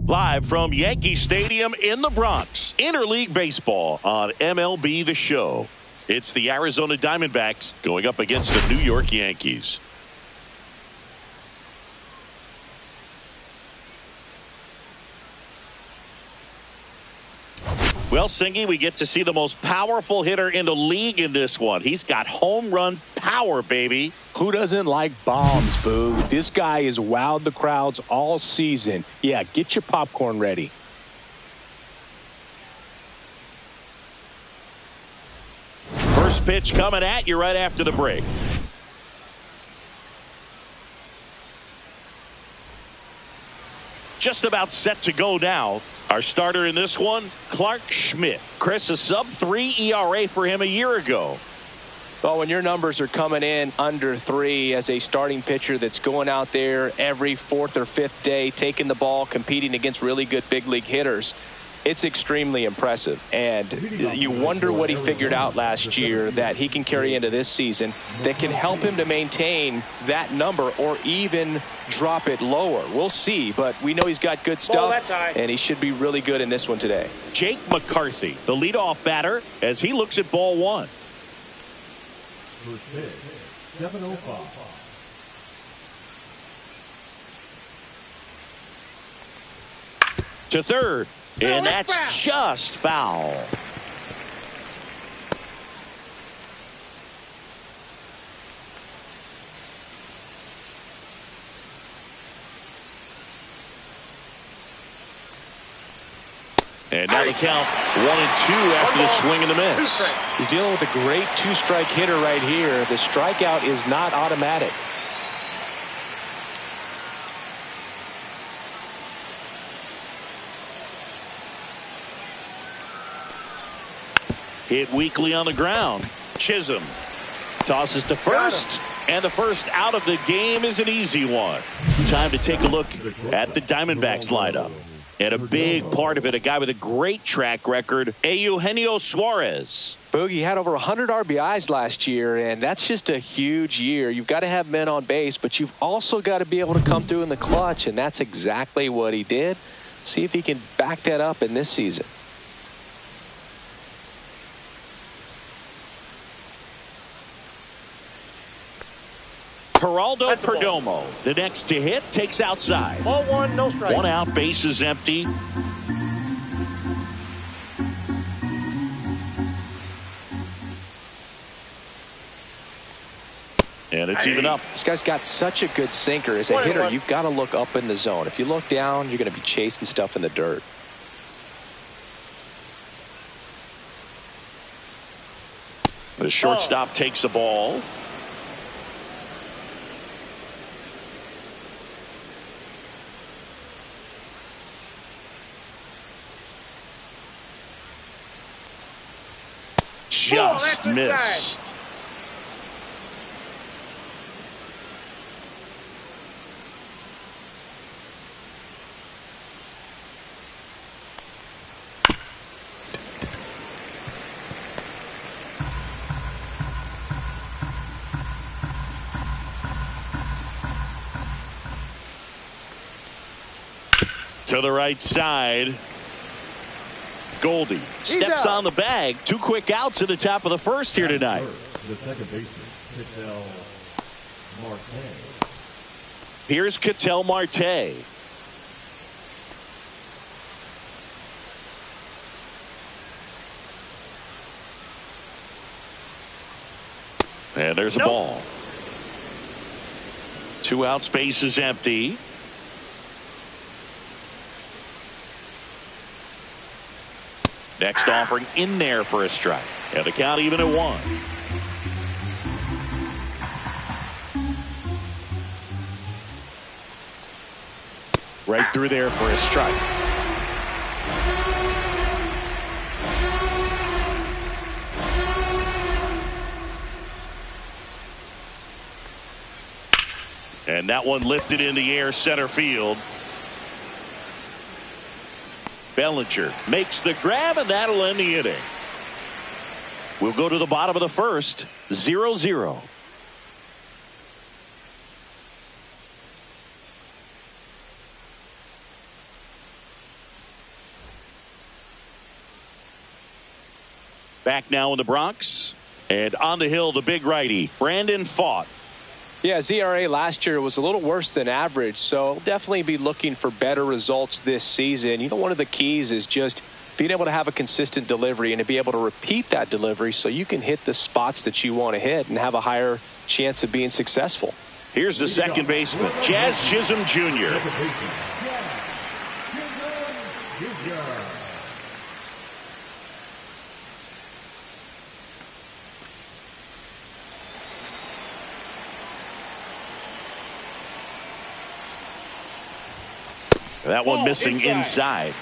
Live from Yankee Stadium in the Bronx, interleague baseball on MLB The Show. It's the Arizona Diamondbacks going up against the New York Yankees. Well, Singy, we get to see the most powerful hitter in the league in this one. He's got home run power, baby. Who doesn't like bombs, Boo? This guy has wowed the crowds all season. Yeah, get your popcorn ready. First pitch coming at you right after the break. Just about set to go now. Our starter in this one, Clark Schmidt. Chris, a sub-3 ERA for him a year ago. Well, when your numbers are coming in under 3 as a starting pitcher that's going out there every 4th or 5th day, taking the ball, competing against really good big league hitters, it's extremely impressive. And you wonder what he figured out last year that he can carry into this season that can help him to maintain that number or even drop it lower. We'll see, but we know he's got good stuff, and he should be really good in this one today. Jake McCarthy, the leadoff batter, as he looks at ball one. First pitch, 7:05. To third, and that's just foul. And now the count 1-2 after the swing and the miss. He's dealing with a great 2-strike hitter right here. The strikeout is not automatic. Hit weakly on the ground. Chisholm tosses to first, and the first out of the game is an easy one. Time to take a look at the Diamondbacks lineup. And a big part of it, a guy with a great track record, Eugenio Suarez. Boogie had over 100 RBIs last year, and that's just a huge year. You've got to have men on base, but you've also got to be able to come through in the clutch, and that's exactly what he did. See if he can back that up in this season. Geraldo Perdomo, the next to hit, takes outside. Ball one, no strike. One out, base is empty. And it's even up. This guy's got such a good sinker. As a hitter, you've got to look up in the zone. If you look down, you're going to be chasing stuff in the dirt. The shortstop takes the ball. Just missed. To the right side. Goldie steps on the bag. 2 quick outs at the top of the first here tonight. The second baseman, Ketel Marte. Here's Ketel Marte. And there's a ball. 2 outs, base is empty. Next offering in there for a strike. And the count even at 1. Right through there for a strike. And that one lifted in the air center field. Bellinger makes the grab, and that'll end the inning. We'll go to the bottom of the first, 0-0. Back now in the Bronx. And on the hill, the big righty, Brandon Pfaadt. Yeah, ZRA last year was a little worse than average, so definitely be looking for better results this season. You know, one of the keys is just being able to have a consistent delivery and to be able to repeat that delivery so you can hit the spots that you want to hit and have a higher chance of being successful. Here's the second baseman, Jazz Chisholm Jr. That one missing inside.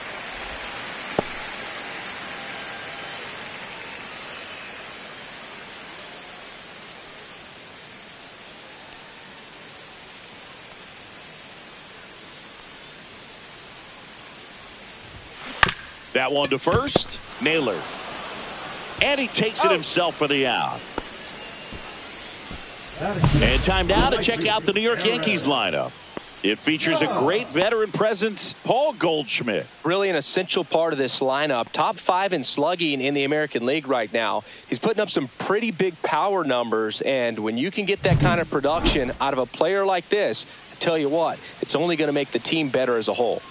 That one to first. Naylor. And he takes it himself for the out. And time now to check out the New York Yankees lineup. It features a great veteran presence, Paul Goldschmidt. Really an essential part of this lineup. Top 5 in slugging in the American League right now. He's putting up some pretty big power numbers, and when you can get that kind of production out of a player like this, I tell you what, it's only going to make the team better as a whole.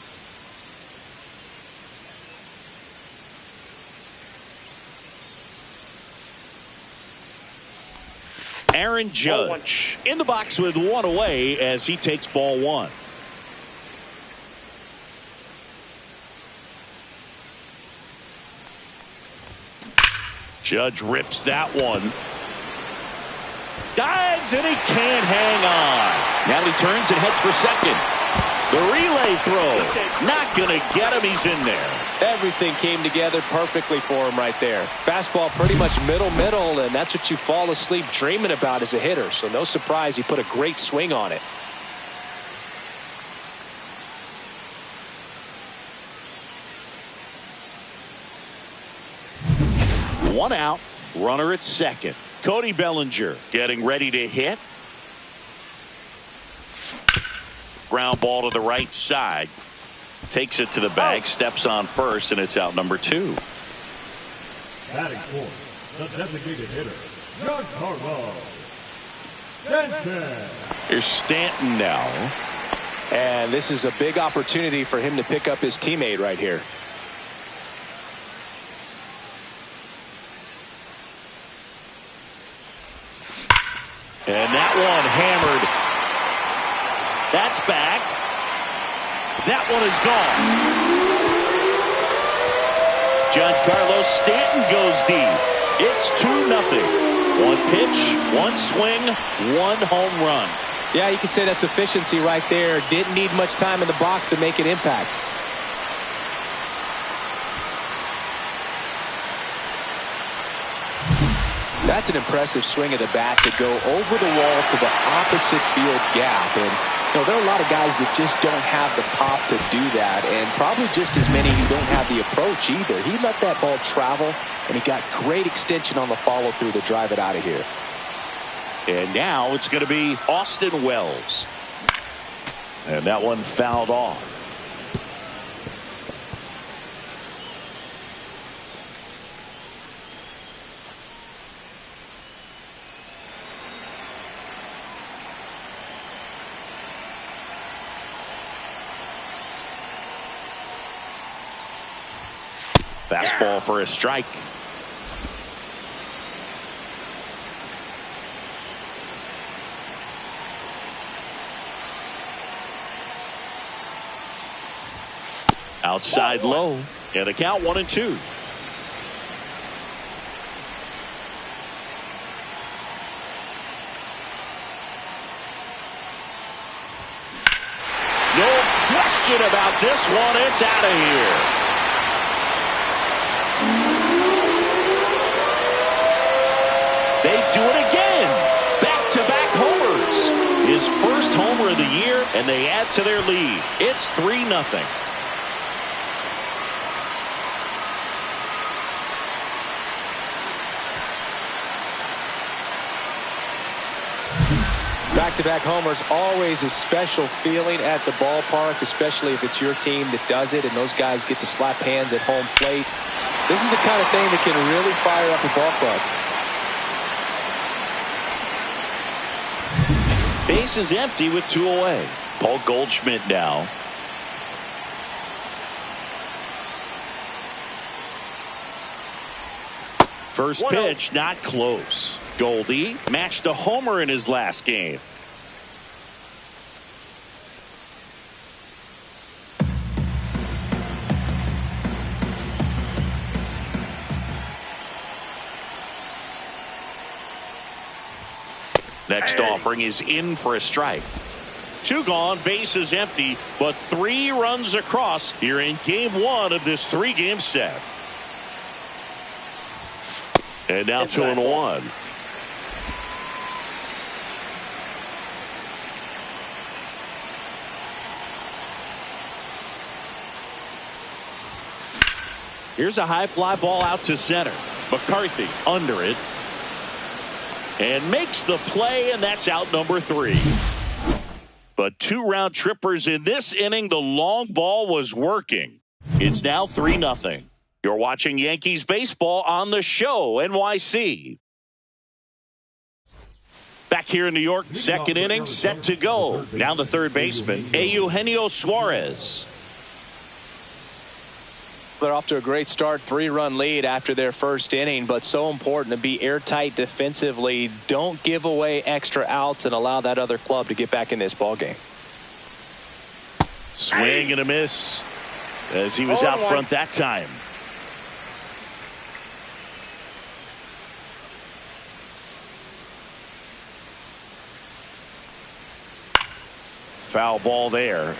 Aaron Judge in the box with one away as he takes ball one. Judge rips that one. Dives and he can't hang on. Now he turns and heads for second. The relay throw. Not going to get him. He's in there. Everything came together perfectly for him right there. Fastball pretty much middle, and that's what you fall asleep dreaming about as a hitter. So no surprise he put a great swing on it. One out, runner at second. Cody Bellinger getting ready to hit. Ground ball to the right side. Takes it to the bag, steps on first, and it's out number 2. Batting fourth, the designated hitter, Giancarlo Stanton. Here's Stanton now. And this is a big opportunity for him to pick up his teammate right here. And that one hammered. That's back. That one is gone. Giancarlo Stanton goes deep. It's 2-0. One pitch, one swing, one home run. Yeah, you could say that's efficiency right there. Didn't need much time in the box to make an impact. That's an impressive swing of the bat to go over the wall to the opposite field gap. And you know, there are a lot of guys that just don't have the pop to do that, and probably just as many who don't have the approach either. He let that ball travel, and he got great extension on the follow-through to drive it out of here. And now it's going to be Austin Wells. And that one fouled off. Fastball for a strike. Outside low. And a count 1-2. No question about this one. It's out of here. They do it again. Back-to-back homers. His first homer of the year, and they add to their lead. It's 3-0. Back-to-back homers, always a special feeling at the ballpark, especially if it's your team that does it and those guys get to slap hands at home plate. This is the kind of thing that can really fire up a ball club. Base is empty with 2 away. Paul Goldschmidt now. First pitch, not close. Goldie matched a homer in his last game. Next offering is in for a strike. 2 gone, base is empty, but 3 runs across here in game 1 of this 3-game set. And now 2-1. Here's a high fly ball out to center. McCarthy under it. And makes the play, and that's out number 3. But 2 round trippers in this inning. The long ball was working. It's now 3-0. You're watching Yankees baseball on the show, NYC. Back here in New York, second inning, set to go. Now the third baseman, Eugenio Suarez. They're off to a great start, 3-run lead after their first inning, but so important to be airtight defensively. Don't give away extra outs and allow that other club to get back in this ball game. Swing and a miss as he was out front that time. Foul ball there.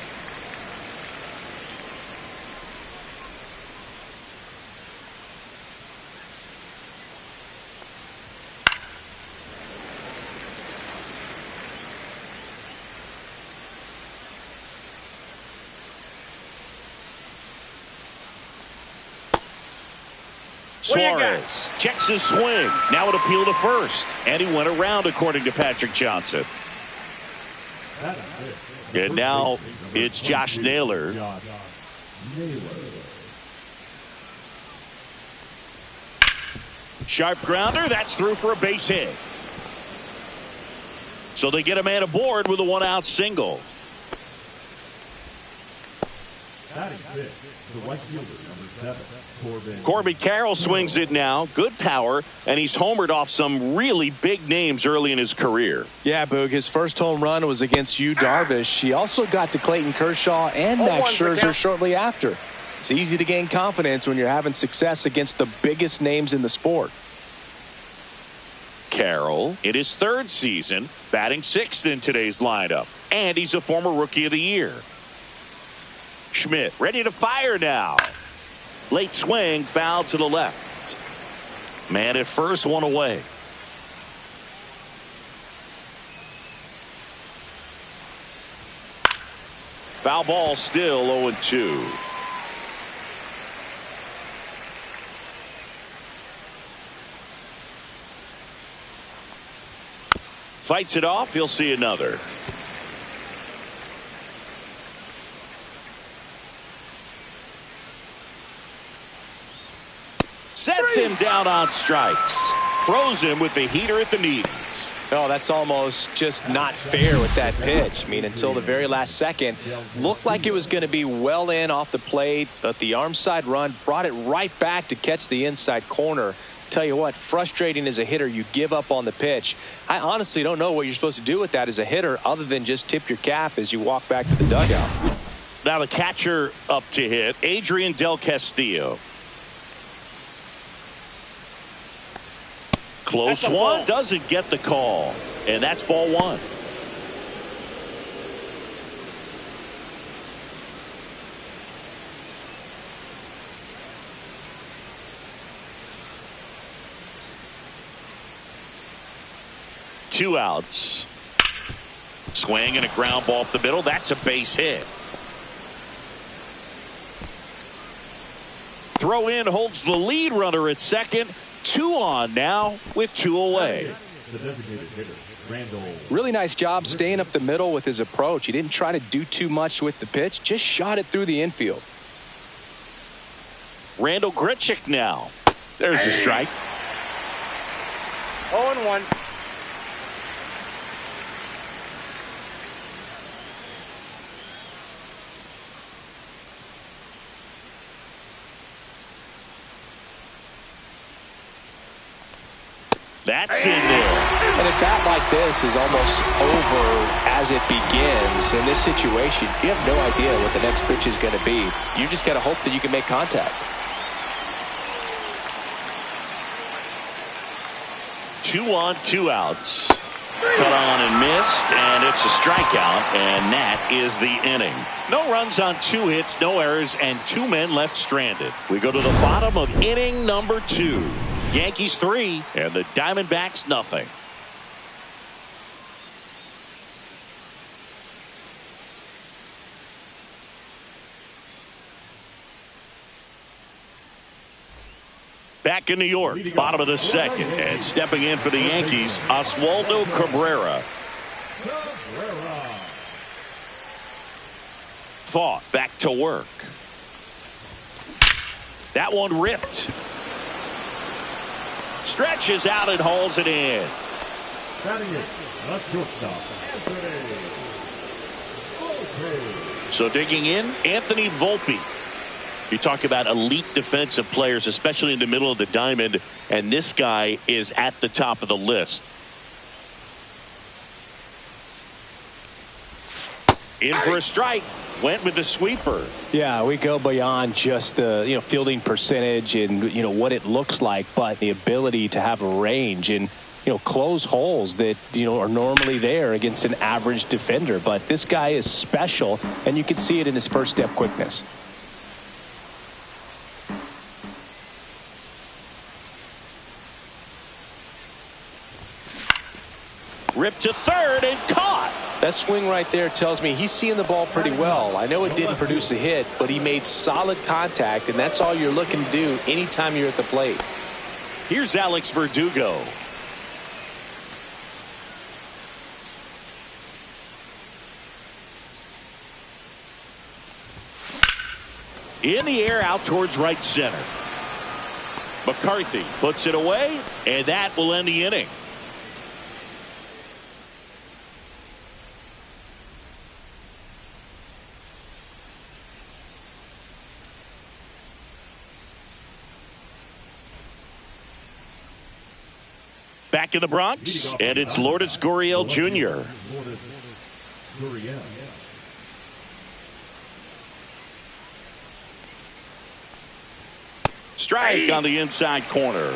Suarez checks his swing. Now an appeal to first. And he went around, according to Patrick Johnson. And now it's Josh Naylor. Sharp grounder. That's through for a base hit. So they get a man aboard with a 1-out single. Batting 6, the right fielder, number 7, Corbin Carroll swings it now. Good power, and he's homered off some really big names early in his career. Yeah, Boog, his first home run was against Yu Darvish. He also got to Clayton Kershaw and Max Scherzer shortly after. It's easy to gain confidence when you're having success against the biggest names in the sport. Carroll, in his 3rd season, batting 6th in today's lineup, and he's a former Rookie of the Year. Schmidt ready to fire now. Late swing, foul to the left. Man at first, 1 away. Foul ball, still 0-2. Fights it off. He'll see another. Sets him down on strikes. Throws him with the heater at the knees. Oh, that's almost just not fair with that pitch. I mean, until the very last second, looked like it was going to be well in off the plate, but the arm side run brought it right back to catch the inside corner. Tell you what, frustrating as a hitter, you give up on the pitch. I honestly don't know what you're supposed to do with that as a hitter other than just tip your cap as you walk back to the dugout. Now the catcher up to hit, Adrian Del Castillo. Close one, doesn't get the call, and that's ball 1. Two outs. Swing and a ground ball up the middle. That's a base hit. Throw in holds the lead runner at second. 2 on now with 2 away. The designated hitter, Randall. Really nice job staying up the middle with his approach. He didn't try to do too much with the pitch, just shot it through the infield. Randall Grichuk now. There's a strike. 0-1. That's in there. And a bat like this is almost over as it begins. In this situation, you have no idea what the next pitch is going to be. You just got to hope that you can make contact. 2 on, 2 outs. Cut on and missed, and it's a strikeout, and that is the inning. No runs on 2 hits, no errors, and 2 men left stranded. We go to the bottom of inning number 2. Yankees 3 and the Diamondbacks nothing. Back in New York, bottom of the second, and stepping in for the Yankees, Oswaldo Cabrera. Fought back to work. That one ripped. Stretches out and hauls it in. Batting it, the shortstop, Anthony Volpe. So digging in, Anthony Volpe. You talk about elite defensive players, especially in the middle of the diamond, and this guy is at the top of the list. In for a strike. Went with the sweeper. Yeah, we go beyond just the fielding percentage and what it looks like, but the ability to have a range and close holes that are normally there against an average defender. But this guy is special, and you can see it in his first step quickness. Ripped to third and caught. That swing right there tells me he's seeing the ball pretty well. I know it didn't produce a hit, but he made solid contact, and that's all you're looking to do anytime you're at the plate. Here's Alex Verdugo. In the air out towards right center. McCarthy puts it away, and that will end the inning. Back in the Bronx, and it's Lourdes Gurriel Jr. Strike on the inside corner.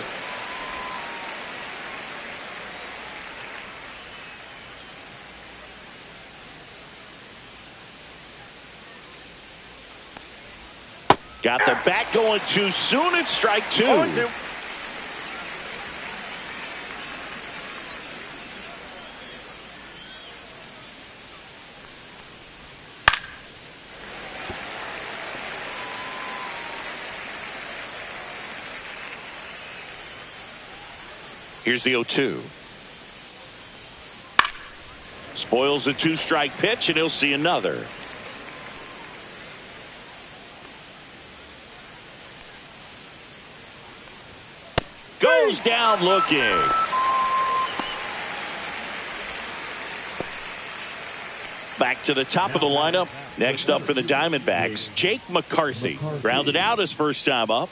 Got the bat going too soon. It's strike 2. 0-2. Here's the 0-2. Spoils the 2-strike pitch, and he'll see another. Goes down looking. Back to the top of the lineup. Next up for the Diamondbacks, Jake McCarthy. Grounded out his first time up.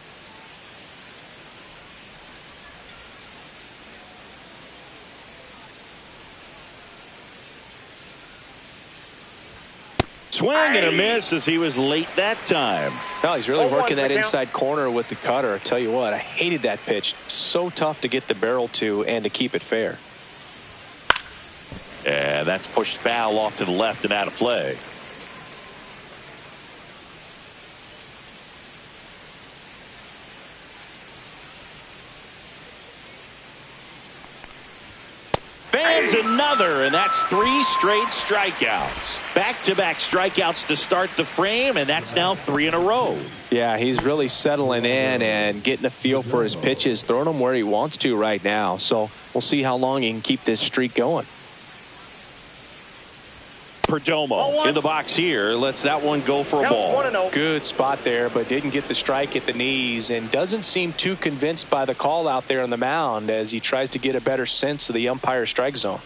Swing and a miss as he was late that time. No, he's really working that inside corner with the cutter. I tell you what, I hated that pitch. So tough to get the barrel to and to keep it fair. And that's pushed foul off to the left and out of play. Fans another, and that's 3 straight strikeouts. Back-to-back strikeouts to start the frame, and that's now 3 in a row. Yeah, he's really settling in and getting a feel for his pitches, throwing them where he wants to right now. So we'll see how long he can keep this streak going. Perdomo in the box here. Lets that one go for a ball. Good spot there, but didn't get the strike at the knees and doesn't seem too convinced by the call out there on the mound as he tries to get a better sense of the umpire's strike zone.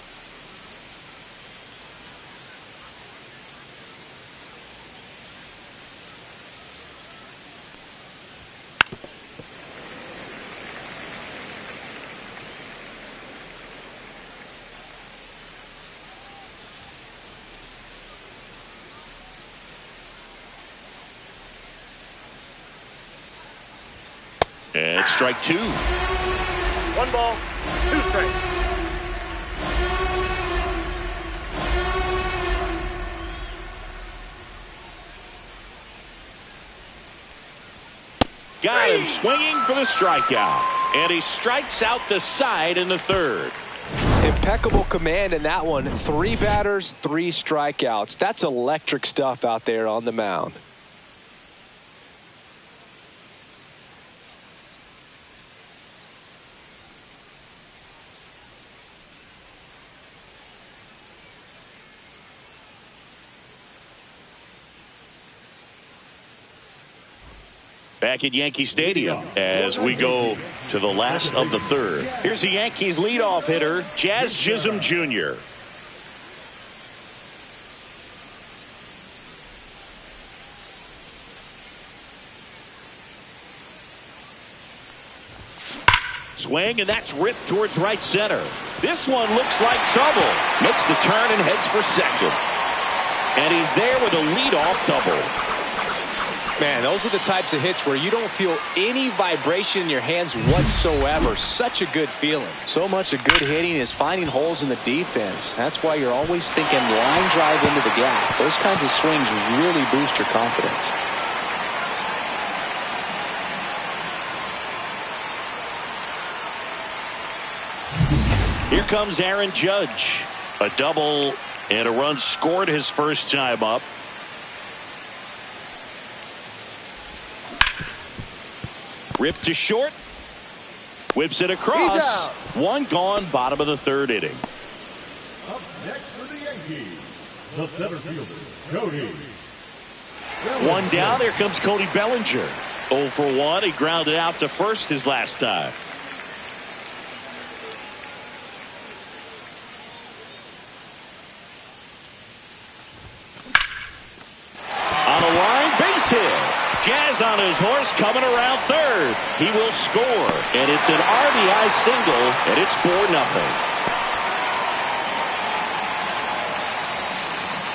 And strike two. 1 ball, 2 strikes. Got him swinging for the strikeout. And he strikes out the side in the third. Impeccable command in that one. 3 batters, 3 strikeouts. That's electric stuff out there on the mound. Back at Yankee Stadium as we go to the last of the third. Here's the Yankees leadoff hitter, Jazz Chisholm Jr. Swing, and that's ripped towards right center. This one looks like trouble. Makes the turn and heads for second. And he's there with a leadoff double. Man, those are the types of hits where you don't feel any vibration in your hands whatsoever. Such a good feeling. So much of good hitting is finding holes in the defense. That's why you're always thinking line drive into the gap. Those kinds of swings really boost your confidence. Here comes Aaron Judge. A double and a run scored his first time up. Ripped to short. Whips it across. One gone, bottom of the third inning. Up next for the Yankees, the center fielder, Cody. One down. Here comes Cody Bellinger. 0 for 1. He grounded out to first his last time. On a line, base hit. Jazz on his horse coming around third. He will score. And it's an RBI single, and it's 4-0.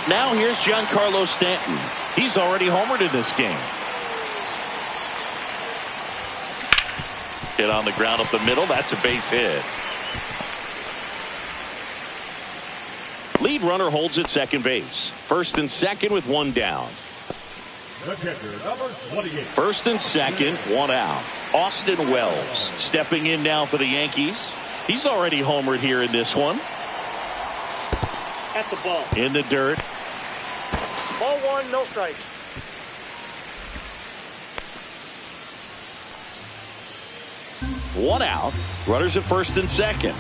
Now here's Giancarlo Stanton. He's already homered in this game. Hit on the ground up the middle. That's a base hit. Lead runner holds at second base. First and second with one down. The catcher, number 28. First and second, one out. Austin Wells stepping in now for the Yankees. He's already homered here in this one. That's a ball. In the dirt. Ball 1, no strikes. One out. Runners at first and second.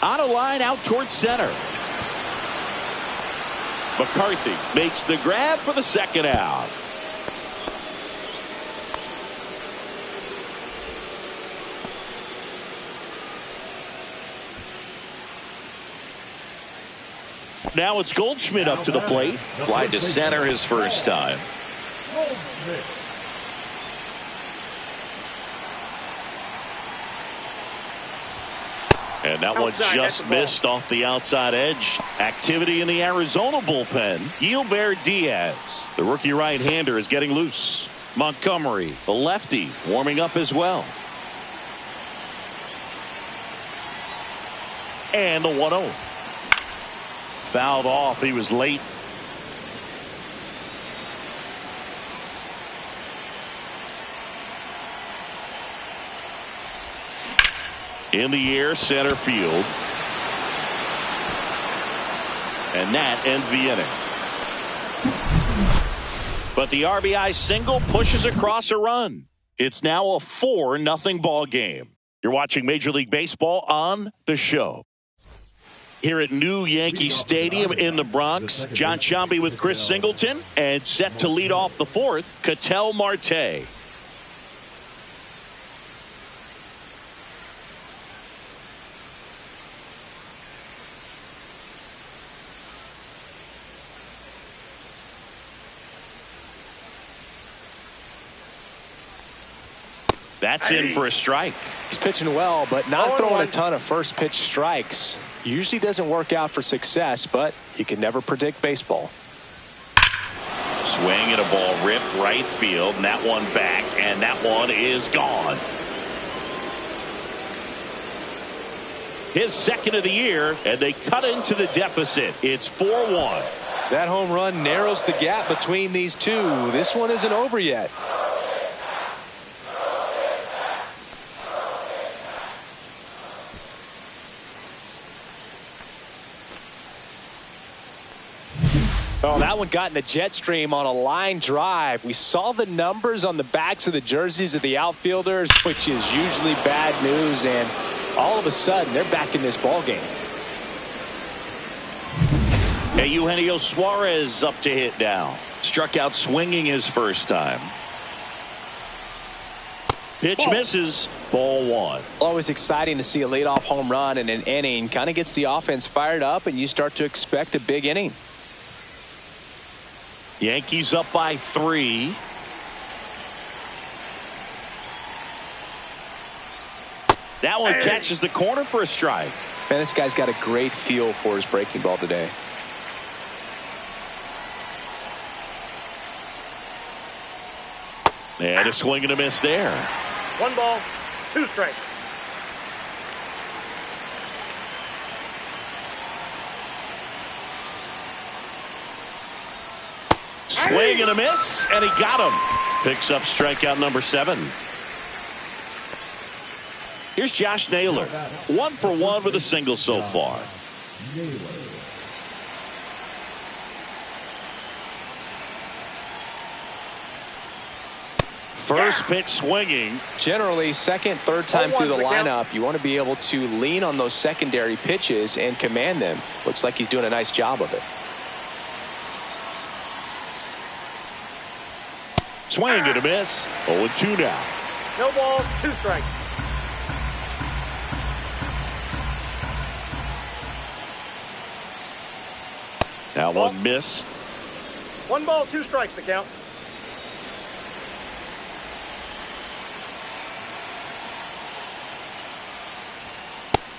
On a line out towards center. McCarthy makes the grab for the second out. Now it's Goldschmidt up to the plate. Fly to center his first time. And that one just missed off the outside edge. Activity in the Arizona bullpen. Gilbert Diaz, the rookie right-hander, is getting loose. Montgomery, the lefty, warming up as well. And the 1-0. Fouled off. He was late. In the air, center field. And that ends the inning. But the RBI single pushes across a run. It's now a 4-0 ball game. You're watching Major League Baseball on the show. Here at New Yankee Stadium in the Bronx, John Sciambi with Chris Singleton, and set to lead off the fourth, Ketel Marte. That's in for a strike. He's pitching well, but not throwing a ton of first pitch strikes. Usually doesn't work out for success, but you can never predict baseball. Swing and a ball ripped right field, and that one back, and that one is gone. His second of the year, and they cut into the deficit. It's 4-1. That home run narrows the gap between these two. This one isn't over yet. Oh, that one got in the jet stream on a line drive. We saw the numbers on the backs of the jerseys of the outfielders, which is usually bad news, and all of a sudden they're back in this ball game. Hey, Eugenio Suarez up to hit now. Struck out swinging his first time. Pitch misses. Ball one. Always exciting to see a leadoff home run in an inning. Kind of gets the offense fired up, and you start to expect a big inning. Yankees up by 3. That one catches the corner for a strike. Man, this guy's got a great feel for his breaking ball today. And a swing and a miss there. 1 ball, 2 strikes. Swing and a miss, and he got him. Picks up strikeout number 7. Here's Josh Naylor. 1 for 1 with a single so far. First pitch swinging. Generally, second, third time through the lineup, you want to be able to lean on those secondary pitches and command them. Looks like he's doing a nice job of it. Swing and a miss. 0-2 now. No ball, 2 strikes. That one missed. 1 ball, 2 strikes to count.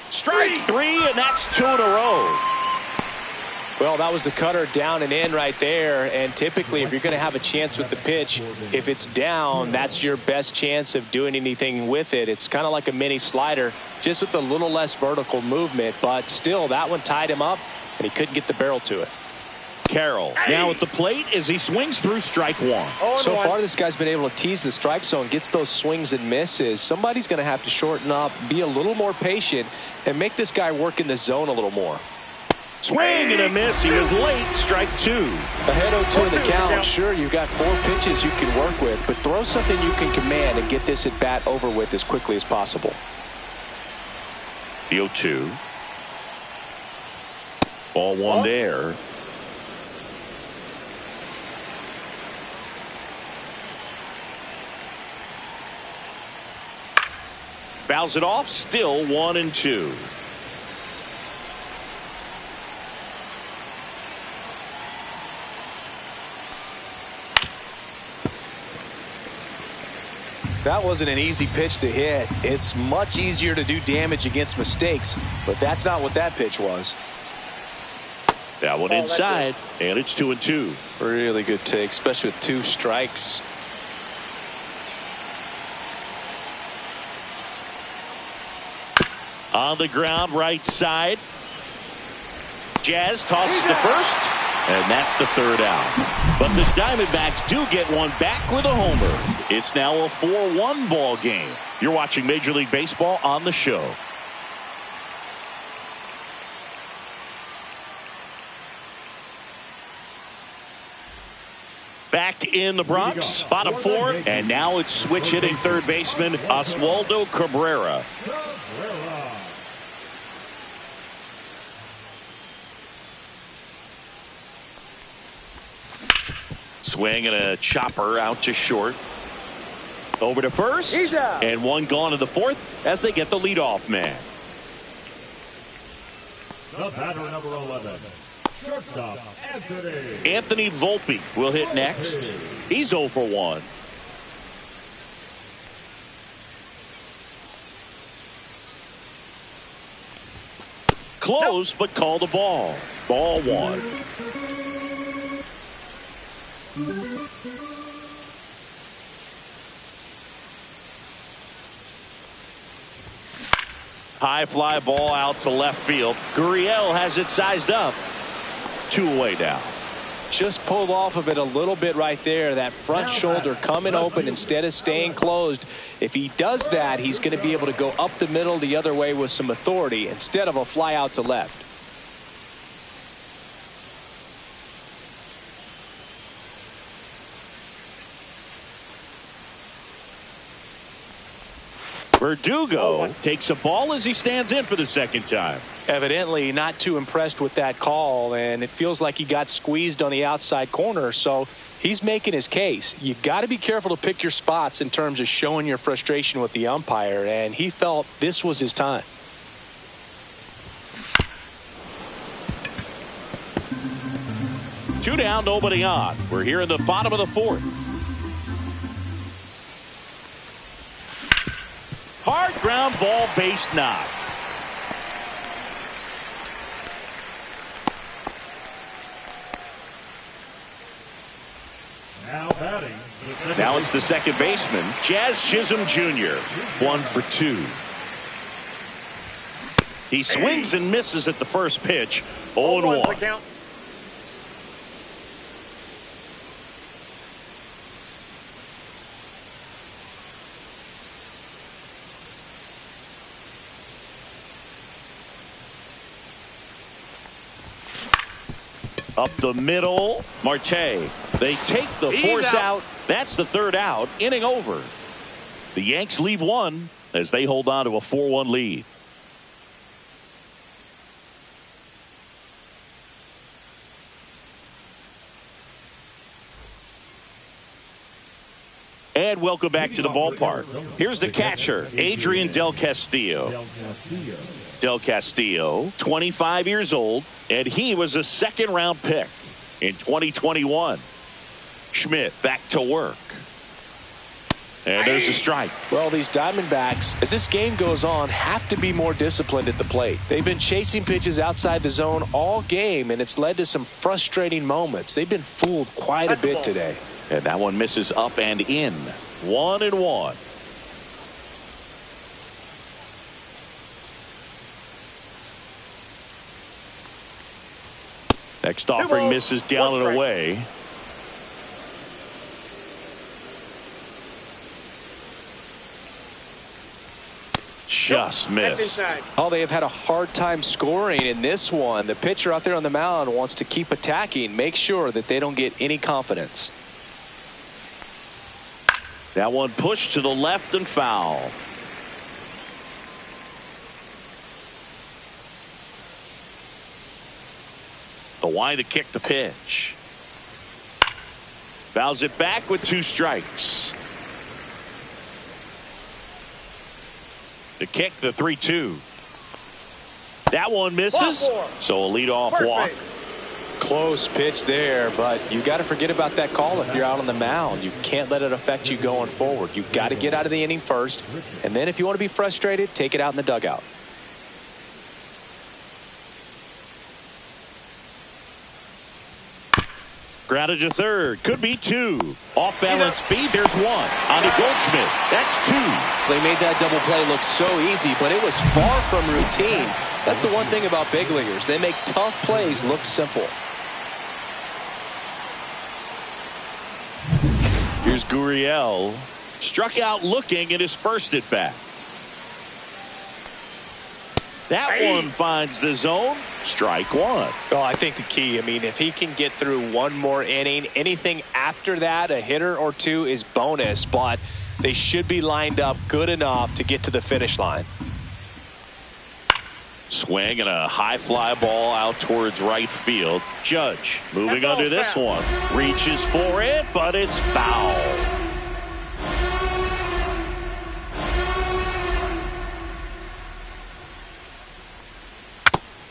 Strike 3, and that's 2 in a row. Well, that was the cutter down and in right there, and typically if you're going to have a chance with the pitch, if it's down, that's your best chance of doing anything with it. It's kind of like a mini slider, just with a little less vertical movement, but still that one tied him up, and he couldn't get the barrel to it. Carroll now at the plate as he swings through strike 1. So far this guy's been able to tease the strike zone, gets those swings and misses. Somebody's going to have to shorten up, be a little more patient, and make this guy work in the zone a little more. Swing and a miss. He was late. Strike 2. Ahead 0-2 in the count. Sure, you've got 4 pitches you can work with, but throw something you can command and get this at bat over with as quickly as possible. The 0-2. Ball 1 there. Fouls it off. Still 1-2. That wasn't an easy pitch to hit. It's much easier to do damage against mistakes, but that's not what that pitch was. That one inside, and it's 2-2. Really good take, especially with 2 strikes. On the ground, right side. Jazz tosses the first, and that's the 3rd out. But the Diamondbacks do get one back with a homer. It's now a 4-1 ball game. You're watching Major League Baseball on the show. Back in the Bronx, bottom four, and now it's switch hitting third baseman Oswaldo Cabrera. Swing and a chopper out to short. Over to first, and one gone to the fourth as they get the leadoff man. The batter, number 11, shortstop Anthony Volpe will hit next. He's 0 for 1. Close, but called a ball. Ball 1. High fly ball out to left field. Gurriel has it sized up. 2 away now. Just pulled off of it a little bit right there. That front shoulder coming open instead of staying closed. If he does that, he's going to be able to go up the middle the other way with some authority instead of a fly out to left. Verdugo takes a ball as he stands in for the second time. Evidently not too impressed with that call, and it feels like he got squeezed on the outside corner, so he's making his case. You got to be careful to pick your spots in terms of showing your frustration with the umpire, and he felt this was his time. Two down, nobody on. We're here in the bottom of the fourth. Hard ground ball, base knock. Now batting. Now it's the second baseman, Jazz Chisholm Jr. 1 for 2. He swings and misses at the first pitch. 0-1. Up the middle, Marte. They take the force out. That's the third out. Inning over. The Yanks leave one as they hold on to a 4-1 lead. And welcome back to the ballpark. Here's the catcher, Adrian Del Castillo. Del Castillo, 25 years old, and he was a second-round pick in 2021. Schmidt back to work. And there's a strike. Well, these Diamondbacks, as this game goes on, have to be more disciplined at the plate. They've been chasing pitches outside the zone all game, and it's led to some frustrating moments. They've been fooled quite a bit today. And that one misses up and in. 1-1. Next offering misses down and away. Just missed. Oh, they have had a hard time scoring in this one. The pitcher out there on the mound wants to keep attacking, make sure that they don't get any confidence. That one pushed to the left and foul. The line to kick the pitch. Fouls it back with 2 strikes. The kick, the 3-2. That one misses. So a leadoff walk. Close pitch there, but you got to forget about that call if you're out on the mound. You can't let it affect you going forward. You got to get out of the inning first, and then if you want to be frustrated, take it out in the dugout. Grounded to third. Could be 2. Off balance speed. There's 1. On to Goldschmidt. That's 2. They made that double play look so easy, but it was far from routine. That's the one thing about big leaguers. They make tough plays look simple. Here's Gurriel. Struck out looking at his first at bat. That one finds the zone. Strike one. Well, I think the key, if he can get through one more inning, anything after that, a hitter or two is bonus, but they should be lined up good enough to get to the finish line. Swing and a high fly ball out towards right field. Judge moving under this one. Reaches for it, but it's foul.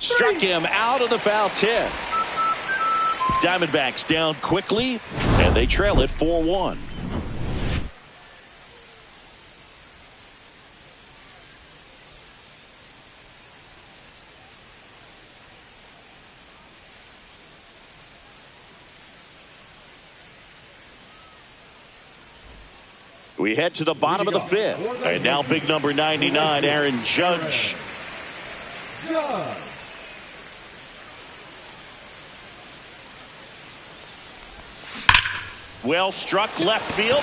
Struck him out of the foul tip. Diamondbacks down quickly, and they trail it 4-1. We head to the bottom of the fifth, and now big number 99, Aaron Judge. Well struck left field.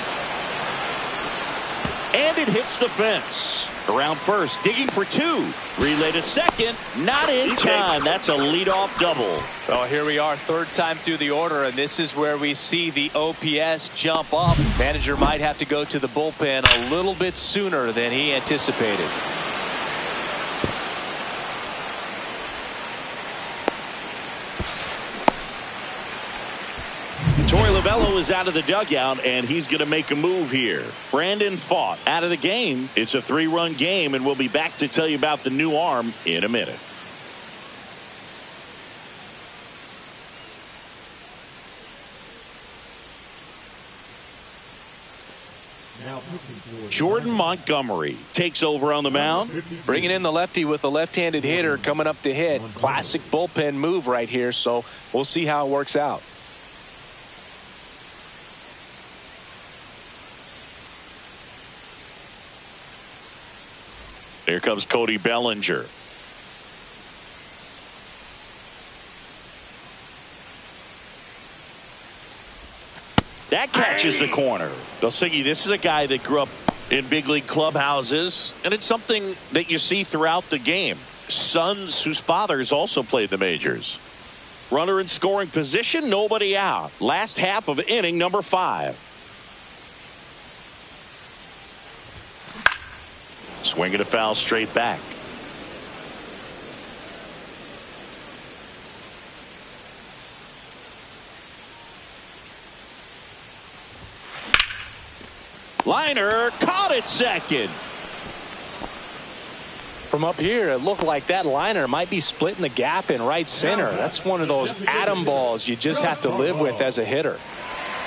And it hits the fence. Around first, digging for two. Relay to second. Not in time. That's a leadoff double. Well, here we are, third time through the order, and this is where we see the OPS jump up. Manager might have to go to the bullpen a little bit sooner than he anticipated. Torey Lovullo is out of the dugout, and he's going to make a move here. Brandon Pfaadt out of the game. It's a 3-run game, and we'll be back to tell you about the new arm in a minute. Jordan Montgomery takes over on the mound. Bringing in the lefty with a left-handed hitter coming up to hit. Classic bullpen move right here, so we'll see how it works out. Here comes Cody Bellinger. That catches the corner. Belsingi, this is a guy that grew up in big league clubhouses, and it's something that you see throughout the game. Sons whose fathers also played the majors. Runner in scoring position, nobody out. Last half of inning number 5. Swinging a foul straight back. Liner caught it second. From up here, it looked like that liner might be splitting the gap in right center. That's one of those atom balls you just have to live with as a hitter.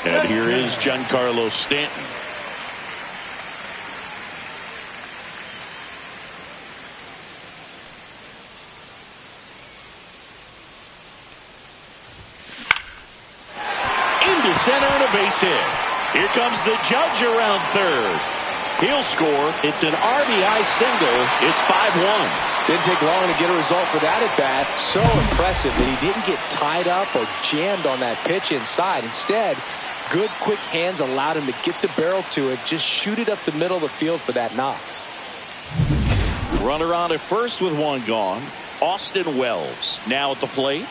And here is Giancarlo Stanton. Into center and a base hit. Here comes the Judge around third. He'll score. It's an RBI single. It's 5-1. Didn't take long to get a result for that at bat. So impressive that he didn't get tied up or jammed on that pitch inside. Instead, good quick hands allowed him to get the barrel to it, just shoot it up the middle of the field for that knock. Runner on at first with one gone. Austin Wells now at the plate.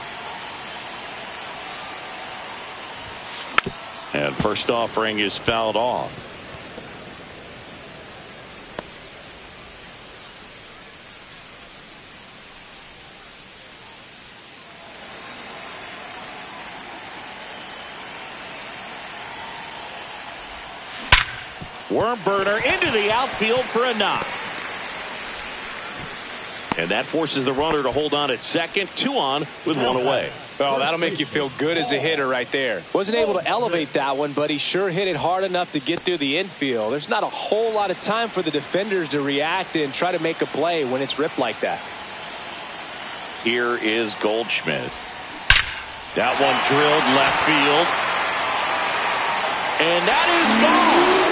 And first offering is fouled off. Worm burner into the outfield for a knock. And that forces the runner to hold on at second. 2 on with 1 away. Well, that'll make you feel good as a hitter right there. Wasn't able to elevate that one, but he sure hit it hard enough to get through the infield. There's not a whole lot of time for the defenders to react and try to make a play when it's ripped like that. Here is Goldschmidt. That one drilled left field. And that is gone.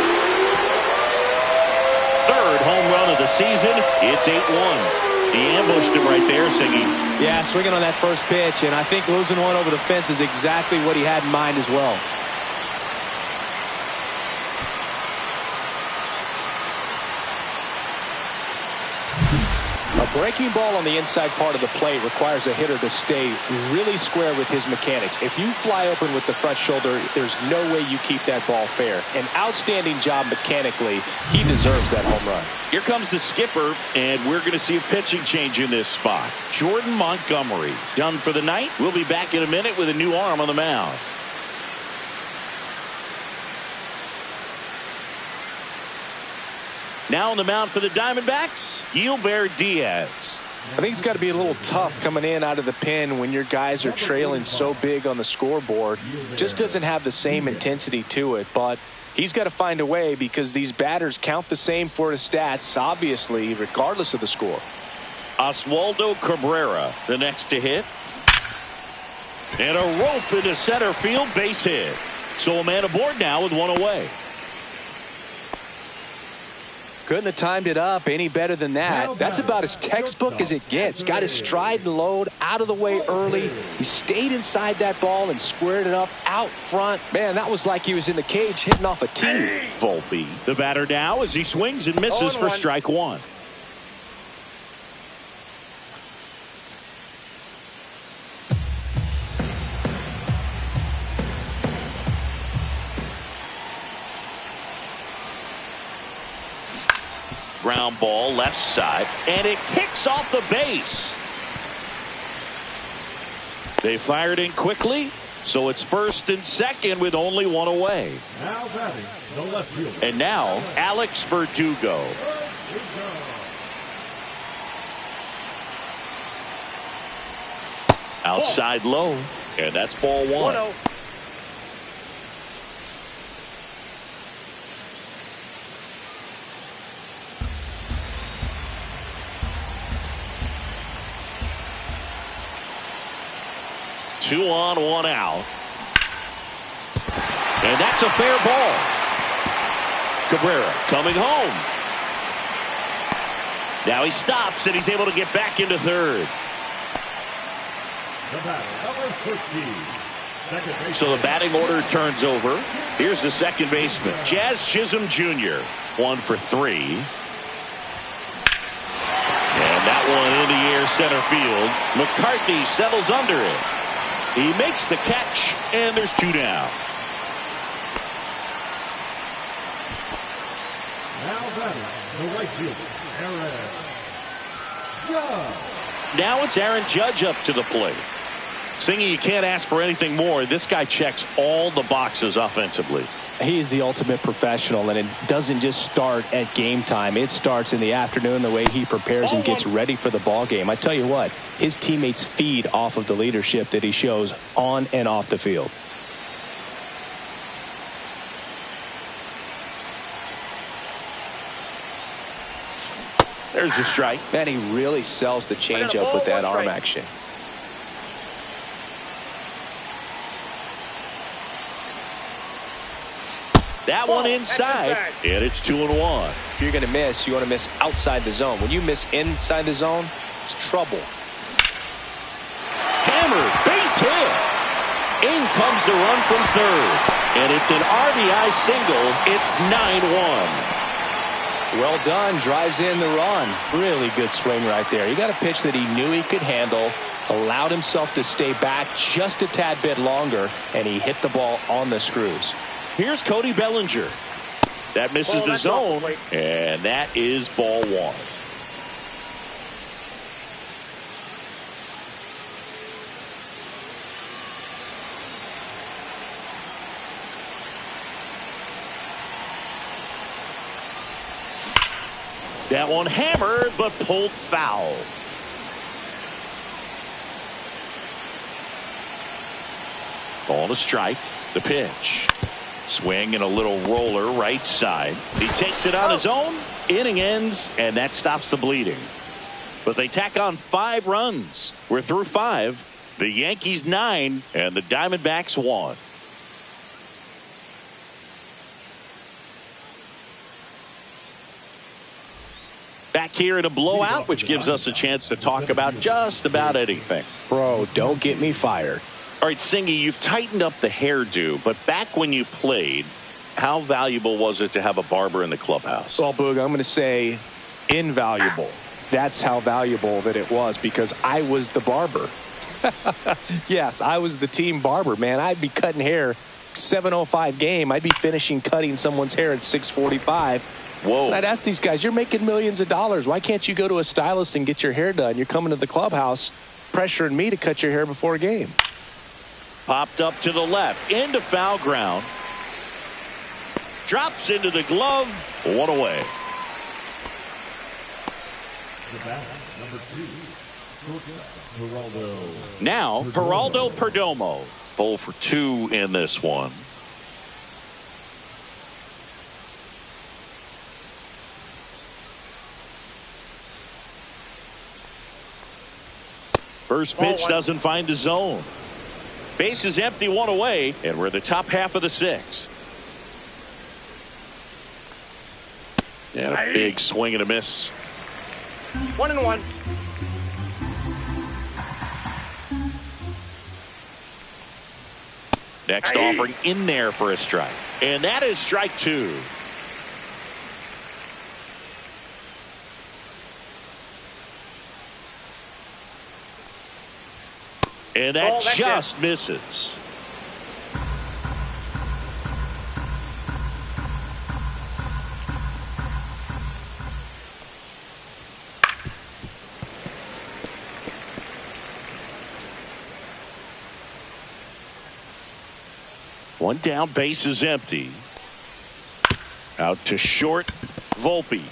Third home run of the season. It's 8-1. He ambushed him right there, Siggy. Yeah, swinging on that first pitch, and I think losing one over the fence is exactly what he had in mind as well. A breaking ball on the inside part of the plate requires a hitter to stay really square with his mechanics. If you fly open with the front shoulder, there's no way you keep that ball fair. An outstanding job mechanically. He deserves that home run. Here comes the skipper, and we're going to see a pitching change in this spot. Jordan Montgomery done for the night. We'll be back in a minute with a new arm on the mound. Now on the mound for the Diamondbacks, Gilbert Diaz. I think it's got to be a little tough coming in out of the pen when your guys are trailing so big on the scoreboard. Just doesn't have the same intensity to it, but he's got to find a way because these batters count the same for his stats, obviously, regardless of the score. Oswaldo Cabrera, the next to hit. And a rope into center field, base hit. So a man aboard now with one away. Couldn't have timed it up any better than that. That's about as textbook as it gets. Got his stride and load out of the way early. He stayed inside that ball and squared it up out front. Man, that was like he was in the cage hitting off a tee. Volpe, the batter now as he swings and misses for strike one. Ground ball left side, and it kicks off the base. They fired in quickly, so it's first and second with only one away. Now batting the left fielder. And now Alex Verdugo. Outside low, and that's ball one. 1-0. Two on, one out. And that's a fair ball. Cabrera coming home. Now he stops and he's able to get back into third. The batter, number 13. Second base. So the batting order turns over. Here's the second baseman, Jazz Chisholm Jr. 1 for 3. And that one in the air center field. McCarthy settles under it. He makes the catch, and there's two down. Now batting the right fielder, Aaron Judge. Now it's Aaron Judge up to the plate. Singy, you can't ask for anything more. This guy checks all the boxes offensively. He's the ultimate professional, and it doesn't just start at game time. It starts in the afternoon, the way he prepares and gets ready for the ball game. I tell you what, his teammates feed off of the leadership that he shows on and off the field. There's the strike. Man, he really sells the changeup with that arm action. That one inside, and it's 2-1. If you're going to miss, you want to miss outside the zone. When you miss inside the zone, it's trouble. Hammered, base hit. In comes the run from third, and it's an RBI single. It's 9-1. Well done. Drives in the run. Really good swing right there. He got a pitch that he knew he could handle, allowed himself to stay back just a tad bit longer, and he hit the ball on the screws. Here's Cody Bellinger. That misses the zone, and that is ball one. That one hammered, but pulled foul. Ball to strike. The pitch. Swing and a little roller right side. He takes it on his own. Inning ends, and that stops the bleeding. But they tack on 5 runs. We're through 5. The Yankees 9 and the Diamondbacks 1. Back here in a blowout, which gives us a chance to talk about just about anything. Bro, don't get me fired. All right, Singy, you've tightened up the hairdo, but back when you played, how valuable was it to have a barber in the clubhouse? Well, Boog, I'm going to say invaluable. That's how valuable that it was, because I was the barber. Yes, I was the team barber, man. I'd be cutting hair 7:05 game. I'd be finishing cutting someone's hair at 6:45. Whoa. And I'd ask these guys, you're making millions of dollars. Why can't you go to a stylist and get your hair done? You're coming to the clubhouse pressuring me to cut your hair before a game. Popped up to the left, into foul ground. Drops into the glove. One away. The bat, number 2, shortstop, Geraldo. Now, Geraldo Perdomo. 0 for 2 in this one. First pitch doesn't find the zone. Base is empty, 1 away, and we're in the top half of the 6th. And a big swing and a miss. 1-1. Next offering in there for a strike. And that is strike 2. And that just misses. One down, base is empty. Out to short, Volpe.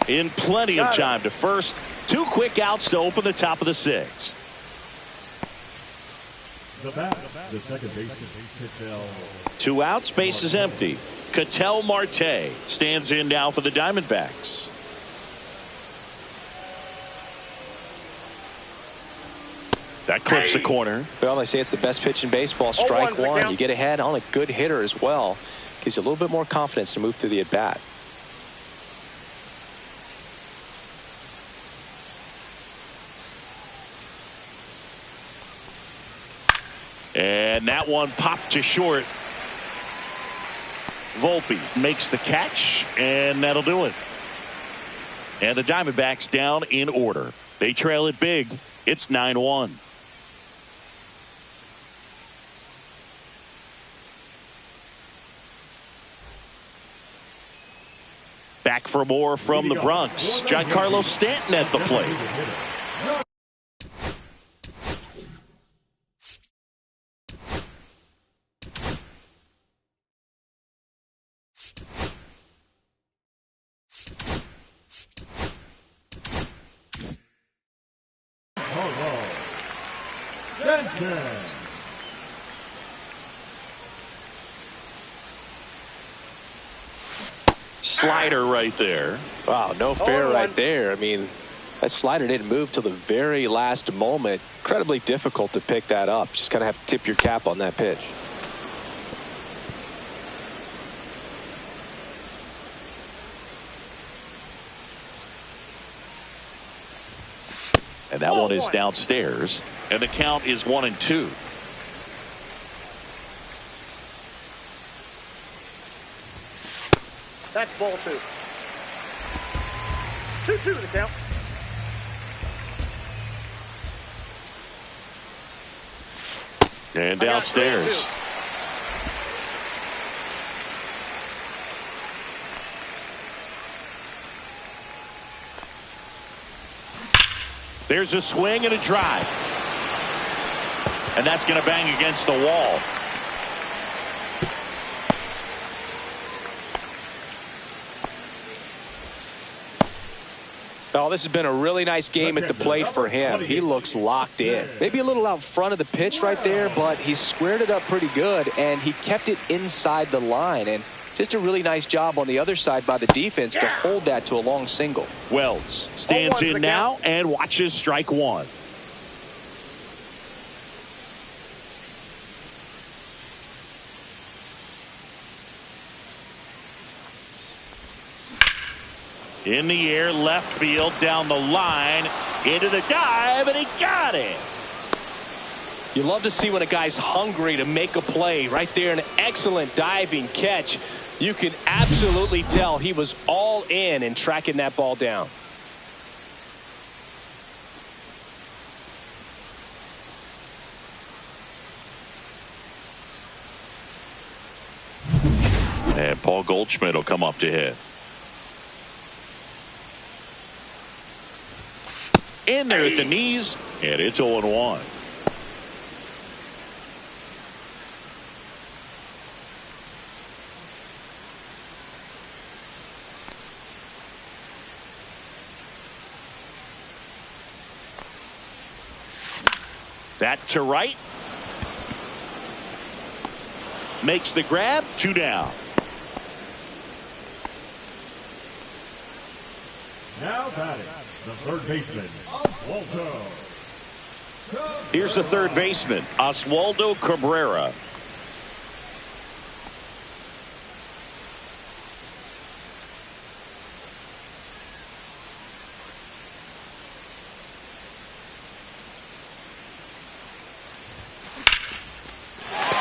In plenty of time to first. 2 quick outs to open the top of the 6th. The bat, the second baseman, Ketel. 2 outs, base is empty. Ketel Marte stands in now for the Diamondbacks. That clips the corner. Well, they say it's the best pitch in baseball. Strike 1. You get ahead on a good hitter as well. Gives you a little bit more confidence to move through the at-bat. And that one popped to short. Volpe makes the catch, and that'll do it. And the Diamondbacks down in order. They trail it big. It's 9-1. Back for more from the Bronx. Giancarlo Stanton at the plate. Slider right there. Wow, no fair right there. I mean, that slider didn't move till the very last moment. Incredibly difficult to pick that up. Just kind of have to tip your cap on that pitch. And that one is downstairs. And the count is 1-2. That's ball 2. 2-2 the count. And downstairs. There's a swing and a drive. And that's going to bang against the wall. Oh, this has been a really nice game at the plate for him. He looks locked in. Maybe a little out front of the pitch right there, but he squared it up pretty good, and he kept it inside the line. And just a really nice job on the other side by the defense to hold that to a long single. Wells stands in now and watches strike 1. In the air, left field, down the line, into the dive, and he got it. You love to see when a guy's hungry to make a play. Right there, an excellent diving catch. You can absolutely tell he was all in tracking that ball down. Paul Goldschmidt will come up to hit. In there at the knees, and it's 0-1. That to right. Makes the grab. 2 down. Now batting, the third baseman, Oswaldo. Here's the third baseman, Oswaldo Cabrera.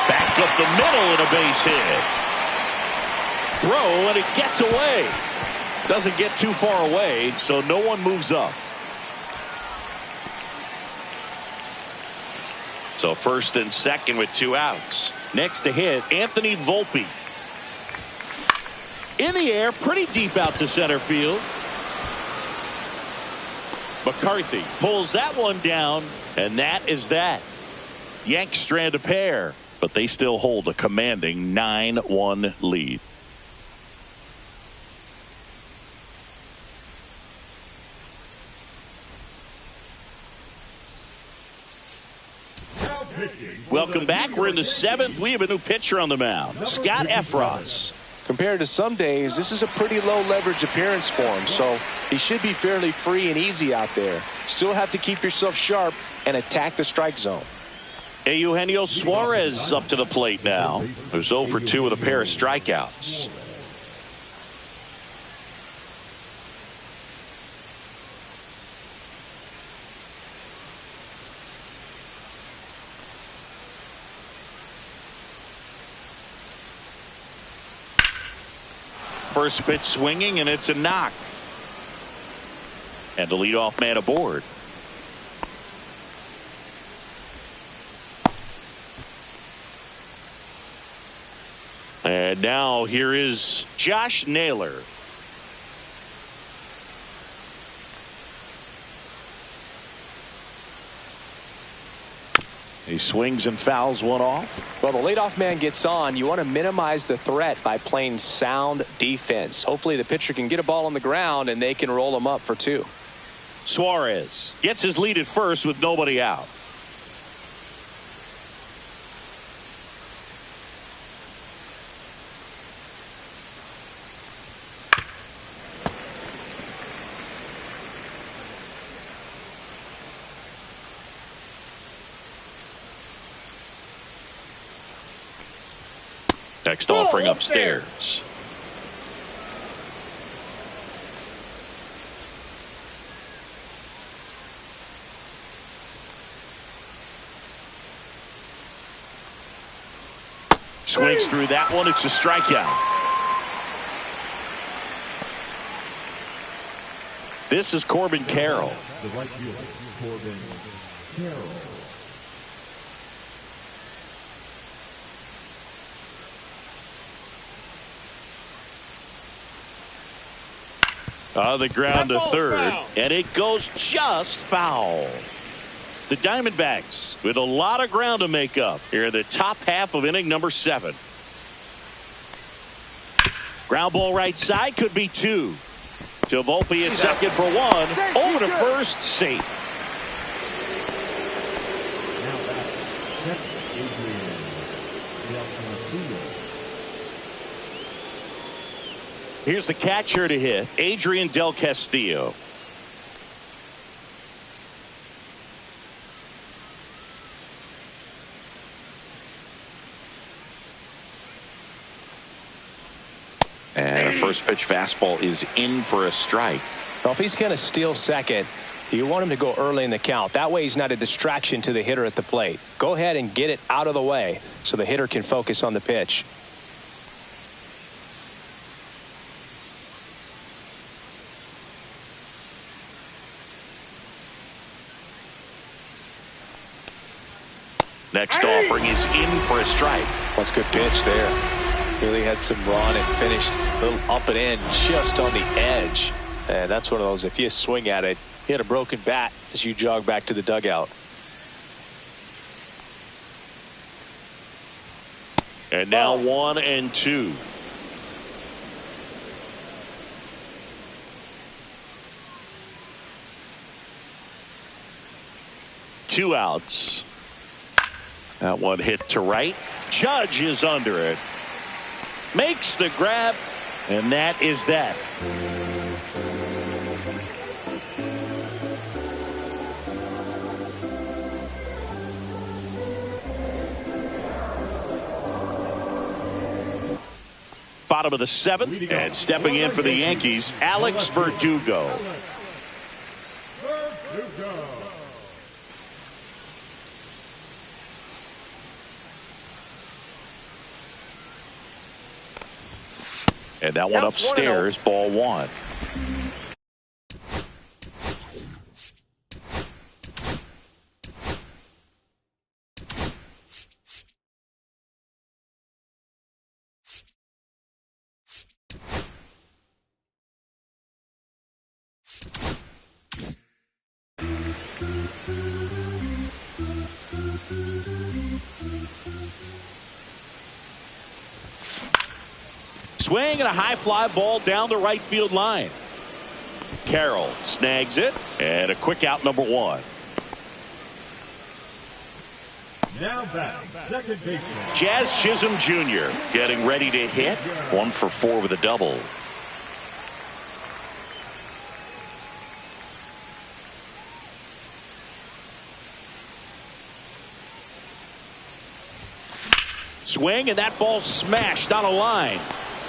Back up the middle and a base hit. Throw and it gets away. Doesn't get too far away, so no one moves up. So first and second with 2 outs. Next to hit, Anthony Volpe. In the air, pretty deep out to center field. McCarthy pulls that one down, and that is that. Yanks strand a pair, but they still hold a commanding 9-1 lead. Welcome back. We're in the 7th. We have a new pitcher on the mound, Scott Efros. Compared to some days, this is a pretty low leverage appearance for him, so he should be fairly free and easy out there. Still have to keep yourself sharp and attack the strike zone. Eugenio Suarez up to the plate now. There's 0 for 2 with a pair of strikeouts. First pitch swinging, and it's a knock. And the leadoff man aboard. And now here is Josh Naylor. He swings and fouls one off. Well, the leadoff man gets on. You want to minimize the threat by playing sound defense. Hopefully the pitcher can get a ball on the ground and they can roll him up for 2. Suarez gets his lead at first with nobody out. Next offering upstairs. Swings through that one. It's a strikeout. This is Corbin Carroll. The right fielder, Corbin Carroll. The ground to third, and it goes just foul. The Diamondbacks with a lot of ground to make up here in the top half of inning number 7. Ground ball right side, could be 2. To Volpe at second for 1. Over to first, safe. Here's the catcher to hit, Adrian Del Castillo. And a first pitch fastball is in for a strike. Well, if he's going to steal second, you want him to go early in the count. That way he's not a distraction to the hitter at the plate. Go ahead and get it out of the way so the hitter can focus on the pitch. Next offering is in for a strike. That's a good pitch there. Really had some run and finished a little up and in just on the edge. And that's one of those, if you swing at it, hit a broken bat as you jog back to the dugout. And now 1-2. Two outs. That one hit to right. Judge is under it. Makes the grab, and that is that. Bottom of the seventh, and stepping in for the Yankees, Alex Verdugo. And that one upstairs, ball one. Swing and a high fly ball down the right field line. Carroll snags it, and a quick out, number one. Now back, second baseman. Jazz Chisholm Jr. getting ready to hit. 1 for 4 with a double. Swing, and that ball smashed on a line.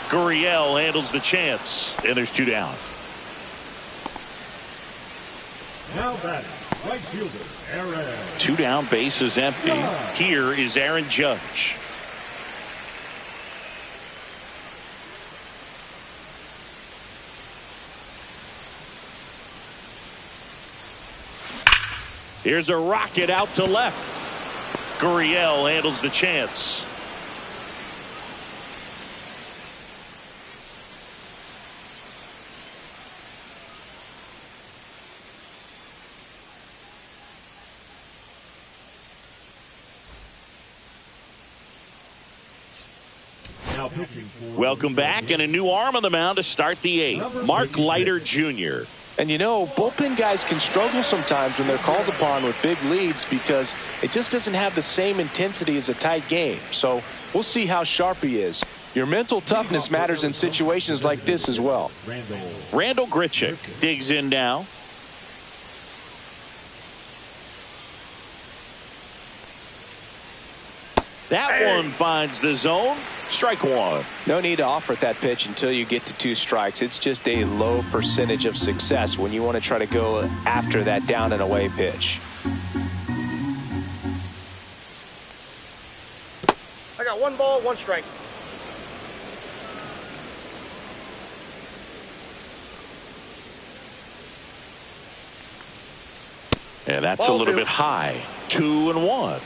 Gurriel handles the chance, and there's 2 down. Now batting, right fielder, Aaron. 2 down, base is empty. Here is Aaron Judge. Here's a rocket out to left. Gurriel handles the chance. Welcome back, and a new arm on the mound to start the 8th. Mark Leiter Jr. And you know, bullpen guys can struggle sometimes when they're called upon with big leads because it just doesn't have the same intensity as a tight game. So we'll see how sharp he is. Your mental toughness matters in situations like this as well. Randall Grichuk digs in now. That one finds the zone. Strike one. No need to offer at that pitch until you get to 2 strikes. It's just a low percentage of success when you want to try to go after that down and away pitch. I got 1 ball, 1 strike. And that's Ball a little 2. bit high. 2-1.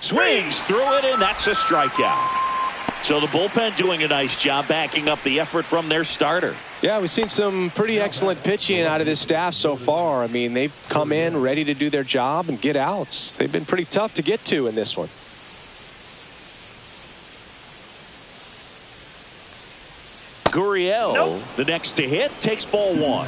Swings through it, and that's a strikeout. So the bullpen doing a nice job backing up the effort from their starter. Yeah, we've seen some pretty excellent pitching out of this staff so far. I mean, they've come in ready to do their job and get outs. They've been pretty tough to get to in this one. Gurriel, the next to hit, takes ball 1.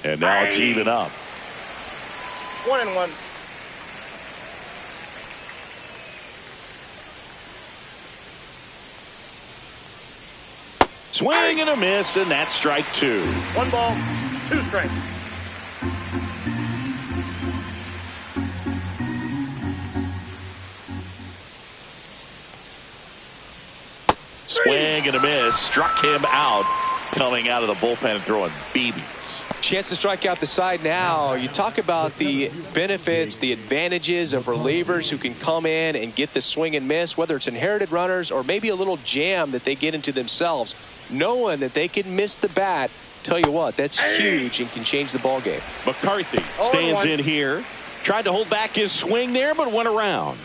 And now it's even up. 1-1. Swing and a miss, and that's strike 2. 1 ball, 2 strikes. Swing and a miss, struck him out. coming out of the bullpen and throwing BBs. Chance to strike out the side now. You talk about the benefits, the advantages of relievers who can come in and get the swing and miss, whether it's inherited runners or maybe a little jam that they get into themselves. Knowing that they can miss the bat, tell you what, that's huge and can change the ball game. McCarthy stands in here. Tried to hold back his swing there, but went around.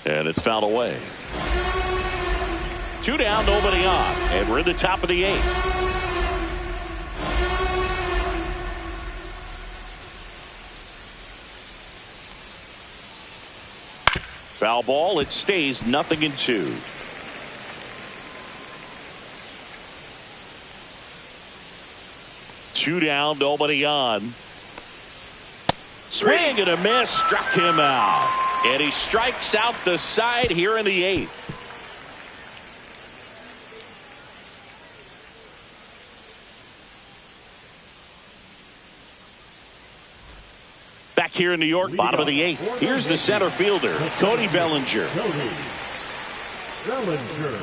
And it's fouled away. 2 down, nobody on. And we're in the top of the 8th. Foul ball. It stays 0-2. Two down, nobody on. Swing and a miss. Struck him out. And he strikes out the side here in the 8th. Back here in New York, bottom of the 8th. Here's the center fielder, Cody Bellinger. Cody Bellinger.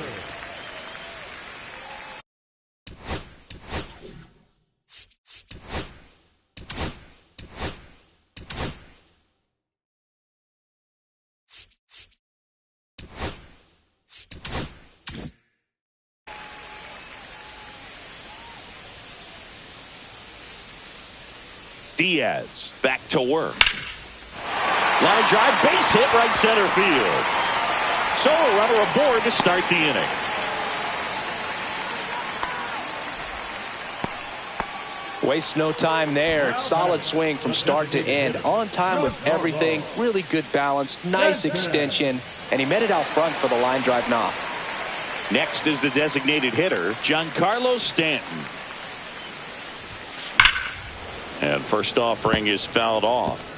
Diaz back to work. Line drive, base hit, right center field. So a runner aboard to start the inning. Waste no time there. Solid swing from start to end. On time with everything. Really good balance. Nice extension. And he met it out front for the line drive knock. Next is the designated hitter, Giancarlo Stanton. And first offering is fouled off.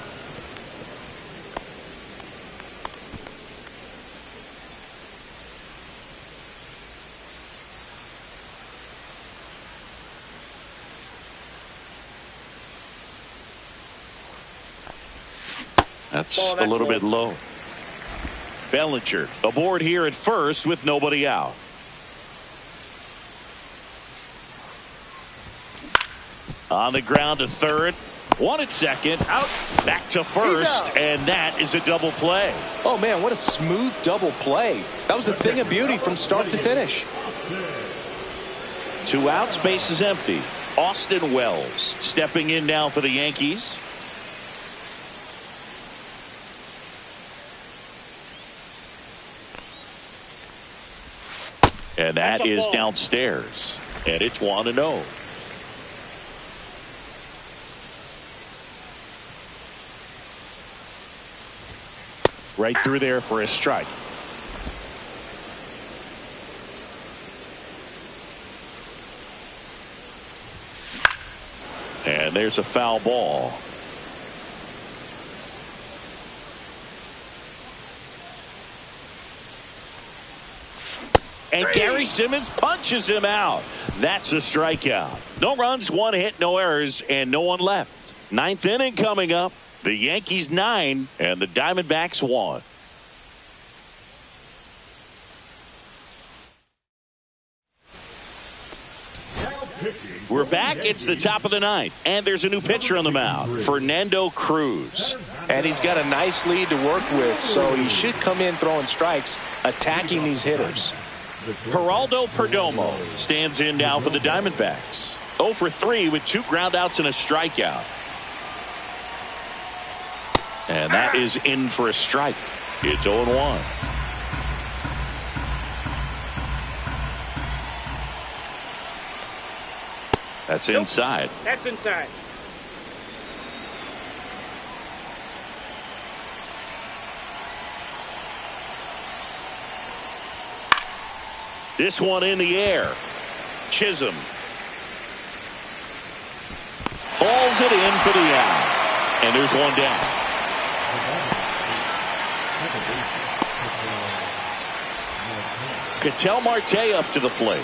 That's a little bit low. Bellinger aboard here at first with nobody out. On the ground to third. One at second. Out. Back to first. And that is a double play. Oh, man, what a smooth double play. That was a thing of beauty from start to finish. 2 outs. Base is empty. Austin Wells stepping in now for the Yankees. And that is downstairs. And it's 1-0. Right through there for a strike. And there's a foul ball. And Gary Simmons punches him out. That's a strikeout. No runs, 1 hit, no errors, and no one left. 9th inning coming up. The Yankees 9 and the Diamondbacks 1. We're back. It's the top of the 9th. And there's a new pitcher on the mound, Fernando Cruz. And he's got a nice lead to work with, so he should come in throwing strikes, attacking these hitters. Geraldo Perdomo stands in now for the Diamondbacks. 0 for 3 with 2 groundouts and a strikeout. And that is in for a strike. It's 0-1. That's inside. That's inside. This one in the air. Chisholm hauls it in for the out. And there's one down. Ketel Marte up to the plate.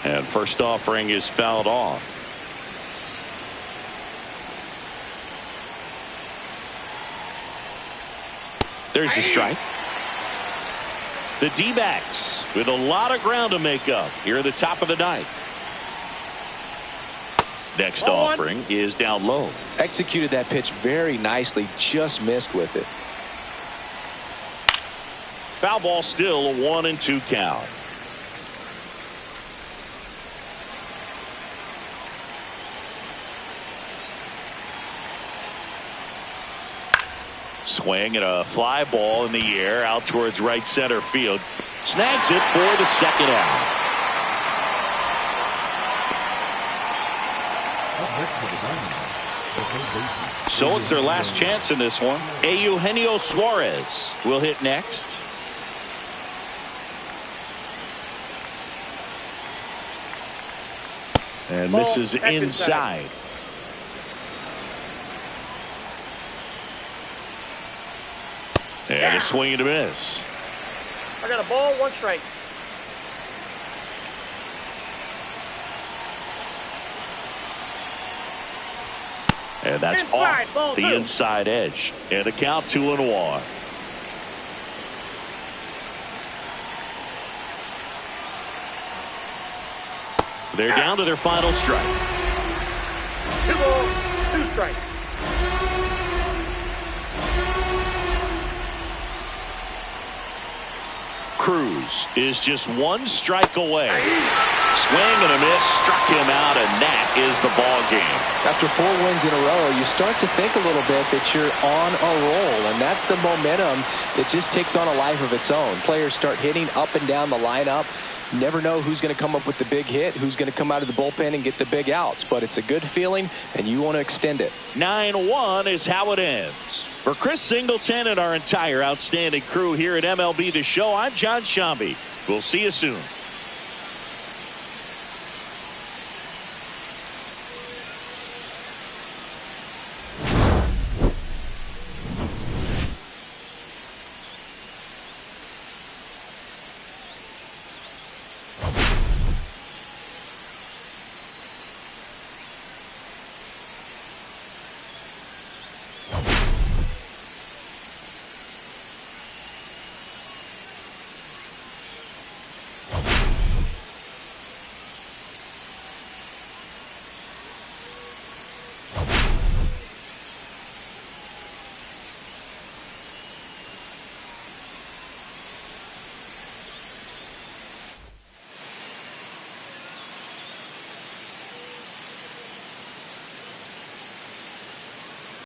And first offering is fouled off. There's the strike. The D-backs with a lot of ground to make up here at the top of the ninth. Next offering is down low. Executed that pitch very nicely, just missed with it. Foul ball, still a 1-2 count. Swing and a fly ball in the air out towards right center field. Snags it for the second out. So it's their last chance in this one. Eugenio Suarez will hit next. And misses inside. And a swing and a miss. I got a ball, 1 strike. And that's Inside, off ball the 2. inside edge. And a count 2-1. They're down to their final strike. 2 balls, 2 strikes. Cruz is just 1 strike away. Swing and a miss, struck him out, and that is the ball game. After 4 wins in a row, you start to think a little bit that you're on a roll, and that's the momentum that just takes on a life of its own. Players start hitting up and down the lineup. Never know who's going to come up with the big hit, who's going to come out of the bullpen and get the big outs, but it's a good feeling, and you want to extend it. 9-1 is how it ends. For Chris Singleton and our entire outstanding crew here at MLB The Show, I'm John Shambi. We'll see you soon.